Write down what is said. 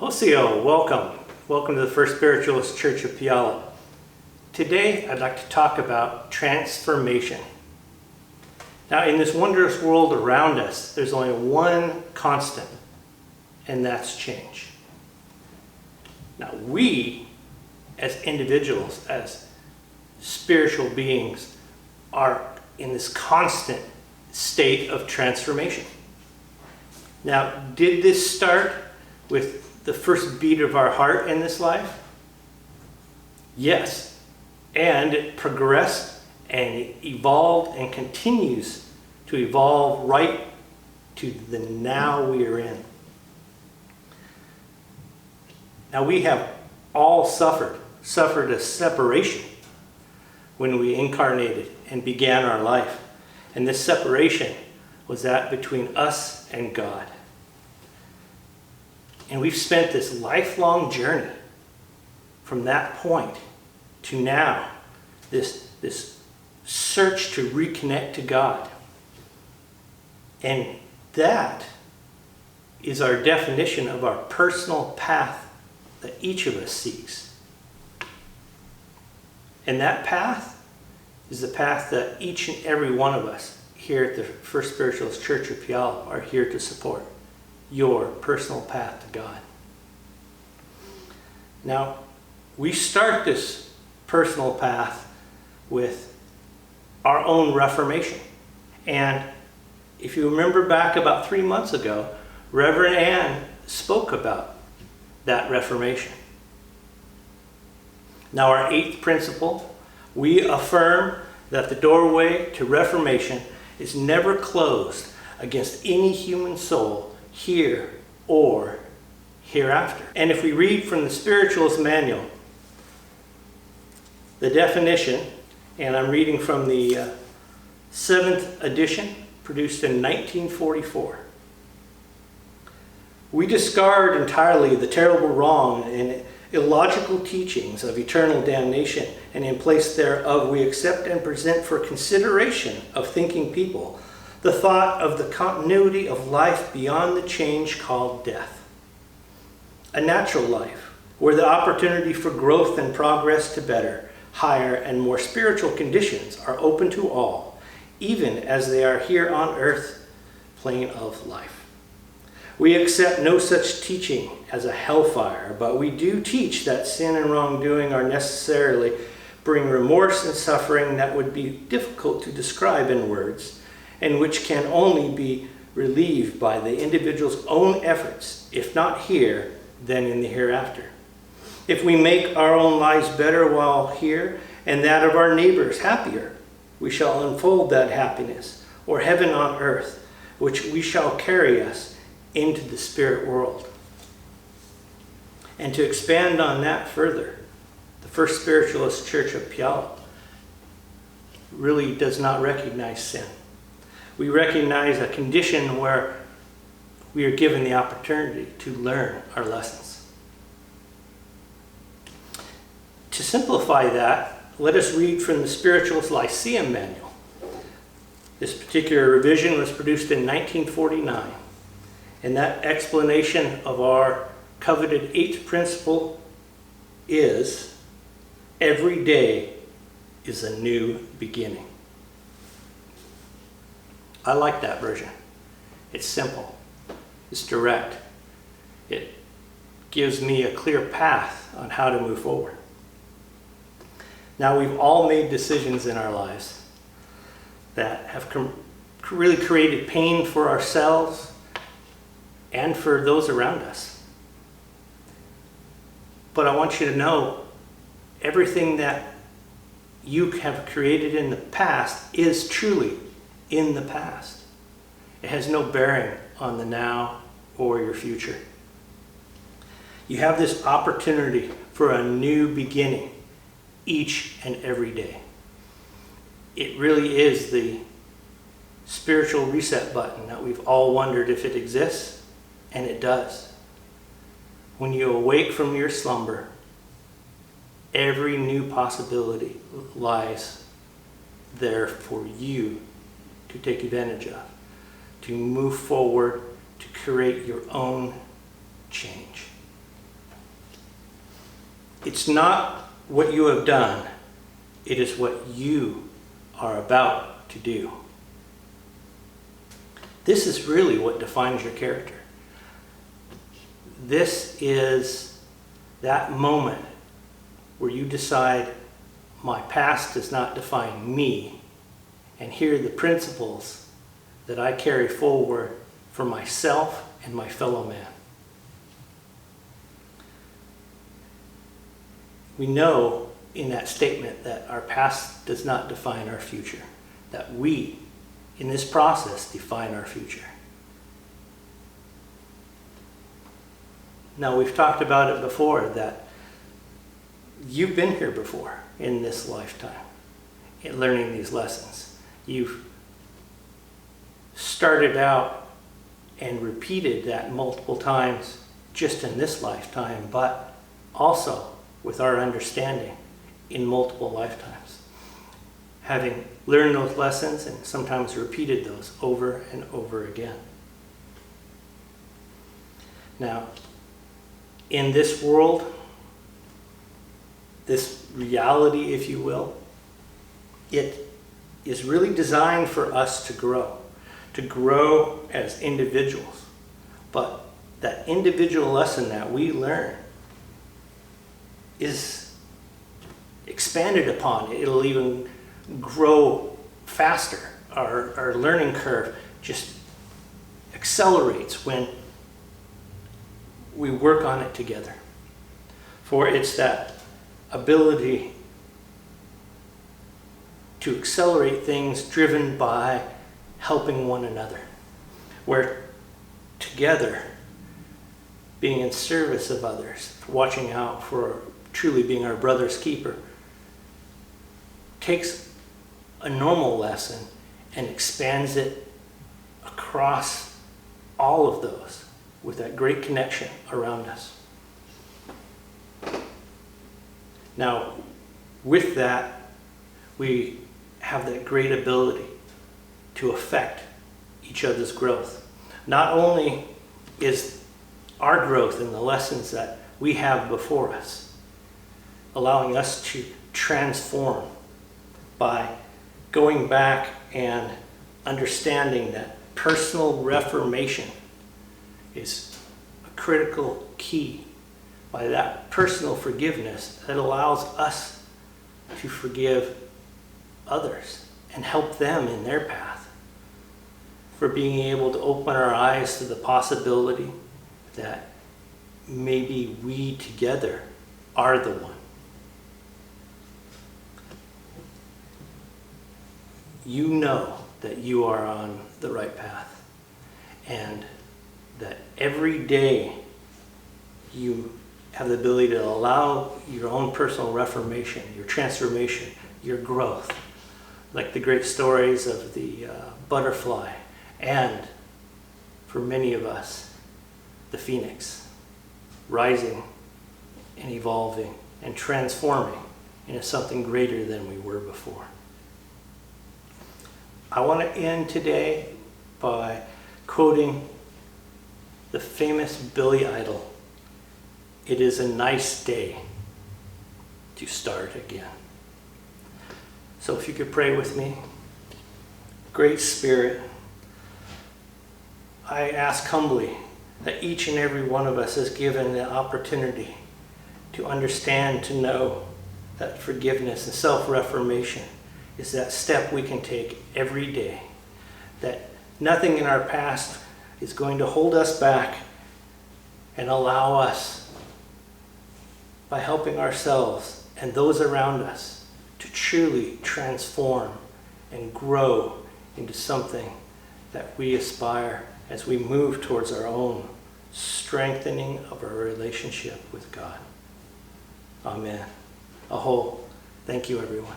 Osio, welcome. Welcome to the First Spiritualist Church of Puyallup. Today, I'd like to talk about transformation. Now, in this wondrous world around us, there's only one constant, and that's change. Now, we, as individuals, as spiritual beings, are in this constant state of transformation. Now, did this start with the first beat of our heart in this life? Yes. And it progressed and it evolved and continues to evolve right to the now we are in. Now we have all suffered a separation when we incarnated and began our life. And this separation was that between us and God. And we've spent this lifelong journey from that point to now, this search to reconnect to God. And that is our definition of our personal path that each of us seeks. And that path is the path that each and every one of us here at the First Spiritualist Church of Puyallup are here to support. Your personal path to God. Now, we start this personal path with our own reformation. And if you remember back about 3 months ago, Reverend Ann spoke about that reformation. Now, our 8th principle, we affirm that the doorway to reformation is never closed against any human soul here or hereafter. And if we read from the Spiritualist Manual, the definition, and I'm reading from the 7th edition, produced in 1944. We discard entirely the terrible wrong and illogical teachings of eternal damnation, and in place thereof we accept and present for consideration of thinking people the thought of the continuity of life beyond the change called death. A natural life, where the opportunity for growth and progress to better, higher, and more spiritual conditions are open to all, even as they are here on earth, plane of life. We accept no such teaching as a hellfire, but we do teach that sin and wrongdoing are necessarily bring remorse and suffering that would be difficult to describe in words, and which can only be relieved by the individual's own efforts, if not here, then in the hereafter. If we make our own lives better while here, and that of our neighbors happier, we shall unfold that happiness, or heaven on earth, which we shall carry us into the spirit world. And to expand on that further, the First Spiritualist Church of Puyallup really does not recognize sin. We recognize a condition where we are given the opportunity to learn our lessons. To simplify that, let us read from the Spiritualist Lyceum Manual. This particular revision was produced in 1949, and that explanation of our coveted 8th principle is, every day is a new beginning. I like that version. It's simple. It's direct. It gives me a clear path on how to move forward. Now, we've all made decisions in our lives that have really created pain for ourselves and for those around us. But I want you to know, everything that you have created in the past is truly in the past. It has no bearing on the now or your future. You have this opportunity for a new beginning each and every day. It really is the spiritual reset button that we've all wondered if it exists, and it does. When you awake from your slumber, every new possibility lies there for you to take advantage of, to move forward, to create your own change. It's not what you have done, it is what you are about to do. This is really what defines your character. This is that moment where you decide, my past does not define me, and here are the principles that I carry forward for myself and my fellow man. We know in that statement that our past does not define our future, that we, in this process, define our future. Now, we've talked about it before, that you've been here before in this lifetime, in learning these lessons. You've started out and repeated that multiple times just in this lifetime, but also with our understanding in multiple lifetimes. Having learned those lessons and sometimes repeated those over and over again. Now, in this world, this reality, if you will, it is really designed for us to grow as individuals. But that individual lesson that we learn is expanded upon. It'll even grow faster. Our learning curve just accelerates when we work on it together. For it's that ability to accelerate things driven by helping one another, where together, being in service of others, watching out for truly being our brother's keeper, takes a normal lesson and expands it across all of those with that great connection around us. Now, with that, we have that great ability to affect each other's growth. Not only is our growth in the lessons that we have before us allowing us to transform by going back and understanding that personal reformation is a critical key, by that personal forgiveness that allows us to forgive others and help them in their path, for being able to open our eyes to the possibility that maybe we together are the one. You know that you are on the right path, and that every day you have the ability to allow your own personal reformation, your transformation, your growth, like the great stories of the butterfly, and for many of us, the phoenix, rising and evolving and transforming into something greater than we were before. I want to end today by quoting the famous Billy Idol, "It is a nice day to start again." So if you could pray with me. Great Spirit, I ask humbly that each and every one of us is given the opportunity to understand, to know that forgiveness and self-reformation is that step we can take every day. That nothing in our past is going to hold us back, and allow us, by helping ourselves and those around us, to truly transform and grow into something that we aspire as we move towards our own strengthening of our relationship with God. Amen. Aho. Thank you, everyone.